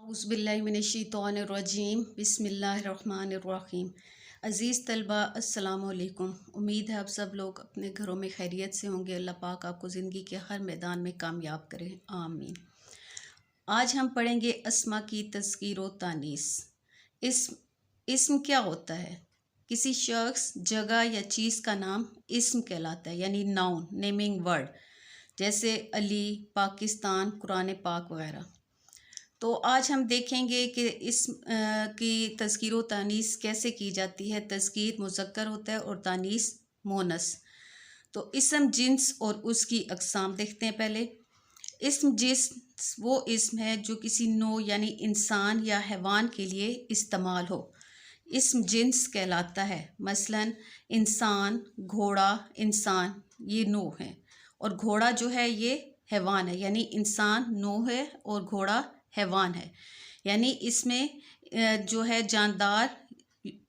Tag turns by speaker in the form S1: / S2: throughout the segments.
S1: औज़ुबिल्लाहिमिनश्शैतानिर्रजीम बिस्मिल्लाहिर्रहमानिर्रहीम। अज़ीज़ तलबा अस्सलाम वालेकुम। उम्मीद है आप सब लोग अपने घरों में खैरियत से होंगे। अल्लाह पाक आपको ज़िंदगी के हर मैदान में कामयाब करें, आमीन। आज हम पढ़ेंगे अस्मा की तज़कीर व तानीस। इस्म क्या होता है? किसी शख्स, जगह या चीज़ का नाम इस्म कहलाता है, यानी नाउन, नेमिंग वर्ड, जैसे अली, पाकिस्तान, कुरान पाक वगैरह। तो आज हम देखेंगे कि की तज़कीर व तानीस कैसे की जाती है। तज़कीर मुज़क्कर होता है और तानीस मोनस। तो इस्म, जिन्स और उसकी अक़साम देखते हैं। पहले इस्म जिन्स वो इस्म है जो किसी नौ यानी इंसान या हैवान के लिए इस्तेमाल हो, इस्म जिन्स कहलाता है। मसलन इंसान, घोड़ा, इंसान ये नौ हैं और घोड़ा जो है ये हैवान है, यानी इंसान नौ है और घोड़ा हैवान है। यानी इसमें जो है जानदार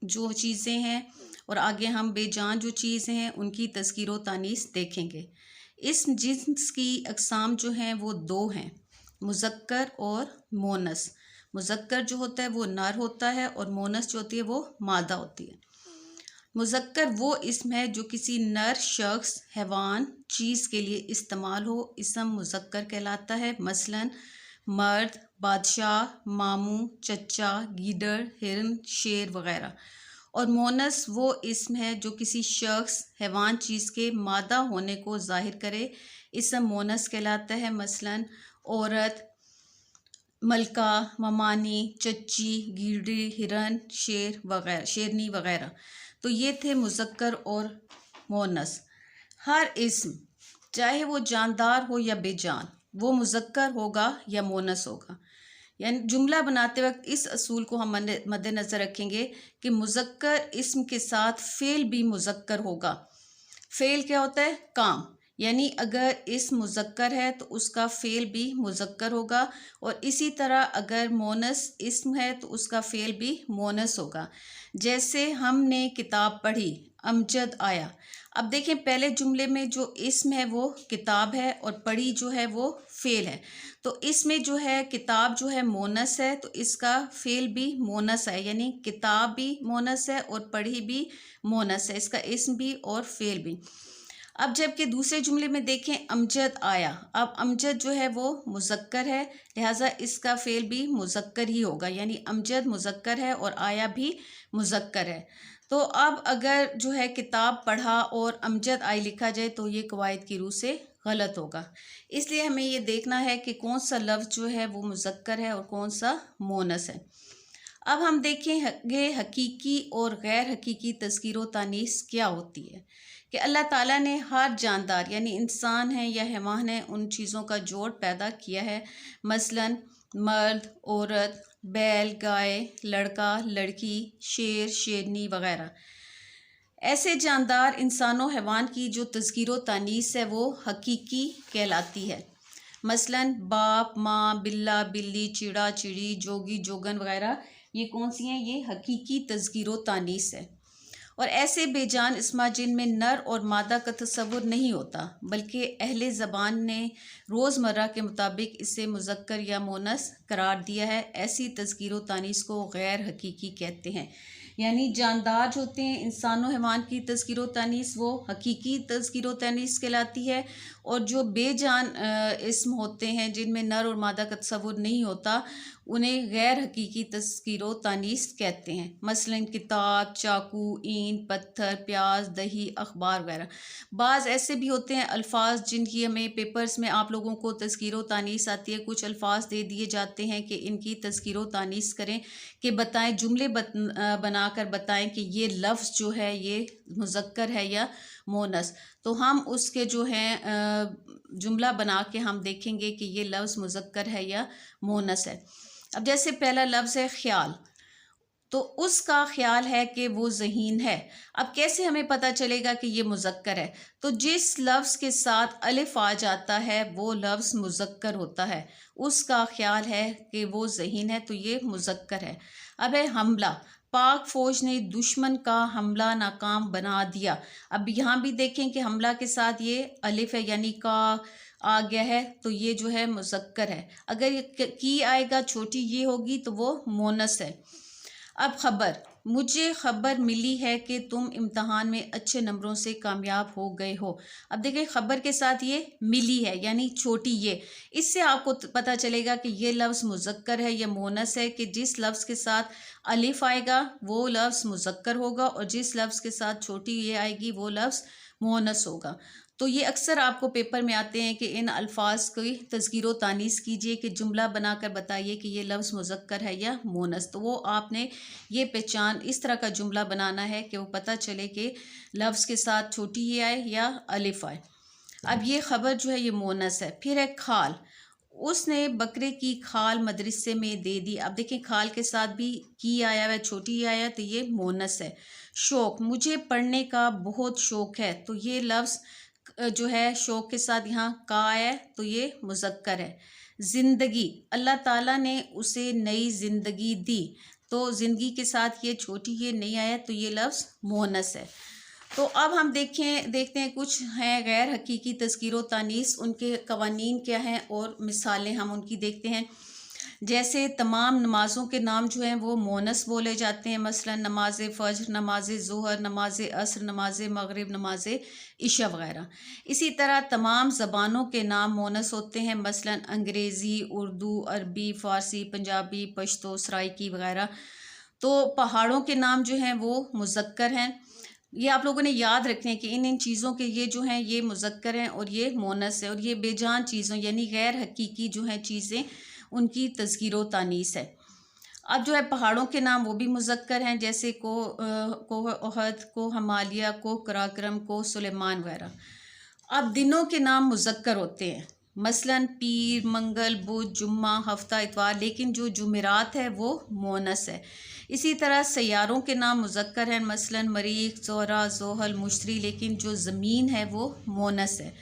S1: जो चीज़ें हैं और आगे हम बेजान जो चीज़ें हैं उनकी तज़कीर व तानीस देखेंगे। इस्म जिन्स की अक़साम जो हैं वो दो हैं, मुज़क्कर और मोनस। मुज़क्कर जो होता है वो नर होता है और मोनस जो होती है वो मादा होती है। मुज़क्कर वो इस्म है जो किसी नर शख्स, हैवान, चीज़ के लिए इस्तेमाल हो, इस्म मुज़क्कर कहलाता है। मसलन मर्द, बादशाह, मामू, चचा, गीदड़, हिरन, शेर वगैरह। और मोनस वो इस्म है जो किसी शख्स, हैवान, चीज़ के मादा होने को ज़ाहिर करे, इस्म मोनस कहलाता है। मसलन औरत, मलका, ममानी, चच्ची, गीदड़ी, हिरन, शेर वगैरह, शेरनी वगैरह। तो ये थे मुज़क्कर और मोनस। हर इस्म चाहे वो जानदार हो या बेजान, वो मुज़क्कर होगा या मोनस होगा। यानी जुमला बनाते वक्त इस असूल को हम मद्देनज़र रखेंगे कि मुज़क्कर इस्म के साथ फ़ेल भी मुज़क्कर होगा। फ़ेल क्या होता है? काम। यानी अगर इस्म मुज़क्कर है तो उसका फ़ेल भी मुज़क्कर होगा, और इसी तरह अगर मोनस इस्म है तो उसका फ़ेल भी मोनस होगा। जैसे हमने किताब पढ़ी, अमजद आया। अब देखें, पहले जुमले में जो इस्म है वो किताब है और पढ़ी जो है वो फ़ेल है। तो इसमें जो है किताब जो है मोनस है तो इसका फ़ेल भी मोनस है, यानी किताब भी मोनस है और पढ़ी भी मोनस है, इसका इस्म भी और फ़ेल भी। अब जबकि दूसरे जुमले में देखें, अमजद आया। अब अमजद जो है वो मुज़क्कर है, लिहाजा इसका फ़ेल भी मुज़क्कर ही होगा, यानी अमजद मुज़क्कर है और आया भी मुज़क्कर है। तो अब अगर जो है किताब पढ़ा और अमजद आई लिखा जाए तो ये कवायद की रूह से गलत होगा। इसलिए हमें ये देखना है कि कौन सा लफ्ज़ जो है वो मुज़क्कर है और कौन सा मोनस है। अब हम देखेंगे हकीकी और गैर हकीकी तज़कीर व तानीस क्या होती है। कि अल्लाह ताला ने हर जानदार, यानी इंसान है या हैवान है, उन चीज़ों का जोड़ पैदा किया है। मसलन मर्द, औरत, बैल, गाय, लड़का, लड़की, शेर, शेरनी वगैरह। ऐसे जानदार इंसानों, हैवान की जो तज़कीर व तानीस है वो हकीकी कहलाती है। मसलन बाप, माँ, बिल्ला, बिल्ली, चिड़ा, चिड़ी, जोगी, जोगन वगैरह, ये कौन सी हैं? ये हकीकी तज़कीर व तानीस है। और ऐसे बेजान इस्मा जिनमें नर और मादा का तसव्वुर नहीं होता, बल्कि अहले ज़बान ने रोज़मर्रा के मुताबिक इसे मुज़क्कर या मोनस करार दिया है, ऐसी तज़कीर व तानीस को गैर हकीकी कहते हैं। यानी जानदार होते हैं इंसानों, हैवान की तज़कीर व तानीस वो हकीकी तज़कीर व तानीस कहलाती है, और जो बेजान इस्म होते हैं जिनमें नर और मादा का तसव्वुर नहीं होता, उन्हें गैर हकीकी तज़कीर व तानीस कहते हैं। मसलन किताब, चाकू, ईंट, पत्थर, प्याज, दही, अखबार वगैरह। बाज़ ऐसे भी होते हैं अल्फाज जिनकी हमें पेपर्स में आप लोगों को तज़कीर व तानीस आती है, कुछ अल्फाज दे दिए जाते हैं कि इनकी तज़कीर व तानीस करें, कि बताएं, जुमले बनाकर बताएं कि ये लफ्ज़ जो है ये मुज़क्कर है या मोनस। तो हम उसके जो हैं जुमला बना के हम देखेंगे कि ये लफ्ज़ मुज़क्कर है या मोनस है। अब जैसे पहला लफ्ज़ है ख्याल, तो उसका ख्याल है कि वो ज़हीन है। अब कैसे हमें पता चलेगा कि ये मुज़क्कर है? तो जिस लफ्ज़ के साथ अलिफ आ जाता है वो लफ्ज़ मुज़क्कर होता है। उसका ख्याल है कि वो ज़हीन है तो ये मुज़क्कर है। अब है हमला, पाक फौज ने दुश्मन का हमला नाकाम बना दिया। अब यहाँ भी देखें कि हमला के साथ ये अलिफ है यानी का आ गया है, तो ये जो है मुज़क्कर है। अगर ये की आएगा छोटी ये होगी तो वो मोनस है। अब खबर, मुझे खबर मिली है कि तुम इम्तहान में अच्छे नंबरों से कामयाब हो गए हो। अब देखिए खबर के साथ ये मिली है यानी छोटी ये, इससे आपको पता चलेगा कि ये लफ्ज़ मुज़क्कर है या मोनस है, कि जिस लफ्ज़ के साथ अलिफ आएगा वो लफ्ज़ मुज़क्कर होगा और जिस लफ्ज़ के साथ छोटी ये आएगी वो लफ्ज़ मोनस होगा। तो ये अक्सर आपको पेपर में आते हैं कि इन अल्फाज की तज़कीर व तानीस कीजिए, कि जुमला बनाकर बताइए कि ये लफ्ज़ मुज़क्कर है या मोनस। तो वो आपने ये पहचान इस तरह का जुमला बनाना है कि वो पता चले कि लफ्ज़ के साथ छोटी ये आए या अलिफ आए। अब ये ख़बर जो है ये मोनस है। फिर है खाल, उसने बकरे की खाल मदरसे में दे दी। अब देखें खाल के साथ भी की आया है, छोटी आया, तो ये मोनस है। शौक़, मुझे पढ़ने का बहुत शौक़ है, तो ये लफ्ज़ जो है शौक़ के साथ यहाँ का आया है, तो ये मुज़क्कर है। ज़िंदगी, अल्लाह ताला ने उसे नई ज़िंदगी दी, तो ज़िंदगी के साथ ये छोटी ये नहीं आया, तो ये लफ्ज़ मोनस है। तो अब हम देखते हैं कुछ हैं गैर हकीकी तज़कीर व तानीस, उनके कवानीन क्या हैं और मिसालें हम उनकी देखते हैं। जैसे तमाम नमाज़ों के नाम जो हैं वो मोनस बोले जाते हैं, मसलन नमाज फ़ज्र, नमाज ज़ोहर, नमाज असर, नमाज मगरिब, नमाज इशा वगैरह। इसी तरह तमाम ज़बानों के नाम मोनस होते हैं, मसलन अंग्रेज़ी, उर्दू, अरबी, फ़ारसी, पंजाबी, पश्तो, सराइकी वगैरह। तो पहाड़ों के नाम जो हैं वो मुज़क्कर हैं। ये आप लोगों ने याद रखने कि इन चीज़ों के ये जो हैं ये मुज़क्कर हैं और ये मोनस है, और ये बेजान चीज़ों यानी गैर हकीकी जो हैं चीज़ें उनकी तज़कीर व तानीस है। अब जो है पहाड़ों के नाम वो भी मुज़क्कर हैं, जैसे कोह ओहद, कोह हिमालय, कोह कराक्रम, कोह सुलेमान वगैरह। अब दिनों के नाम मुज़क्कर होते हैं, मसलन पीर, मंगल, बुध, जुम्मा, हफ्ता, इतवार, लेकिन जो जुमेरात है वो मोनस है। इसी तरह सैयारों के नाम मुज़क्कर हैं, मसलन मरीख, ज़ोहरा, ज़ोहल, मुश्तरी, लेकिन जो ज़मीन है वो मोनस है।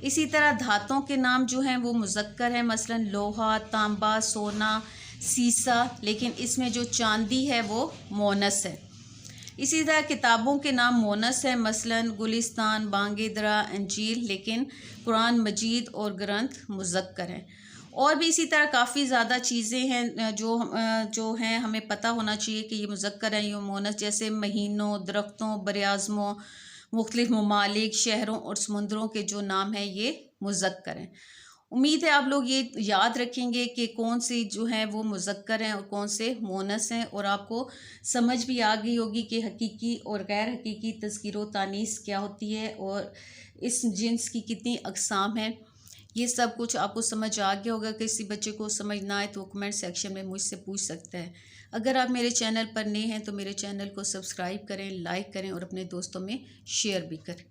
S1: इसी तरह धातों के नाम जो हैं वो मुज़क्कर हैं, मसलन लोहा, तांबा, सोना, सीसा, लेकिन इसमें जो चांदी है वो मोनस है। इसी तरह किताबों के नाम मोनस हैं, मसलन गुलिस्तान, बांगीदरा, इंजील, लेकिन कुरान मजीद और ग्रंथ मुज़क्कर हैं। और भी इसी तरह काफ़ी ज़्यादा चीज़ें हैं जो हैं हमें पता होना चाहिए कि ये मुज़क्कर हैं, ये मोनस, जैसे महीनों, दरख्तों, बरआज़मों, मुख्तलिफ़ ममालिक, शहरों और समुंदरों के जो नाम हैं ये मुज़क्कर हैं। उम्मीद है आप लोग ये याद रखेंगे कि कौन सी जो हैं वो मुज़क्कर हैं और कौन से मोनस हैं, और आपको समझ भी आ गई होगी कि हकीकी और गैर हकीकी तज़कीर व तानीस क्या होती है और इस जिन्स की कितनी अक़साम हैं। ये सब कुछ आपको समझ आ गया होगा। किसी बच्चे को समझ ना आए तो वो कमेंट सेक्शन में मुझसे पूछ सकता है। अगर आप मेरे चैनल पर नए हैं तो मेरे चैनल को सब्सक्राइब करें, लाइक करें और अपने दोस्तों में शेयर भी करें।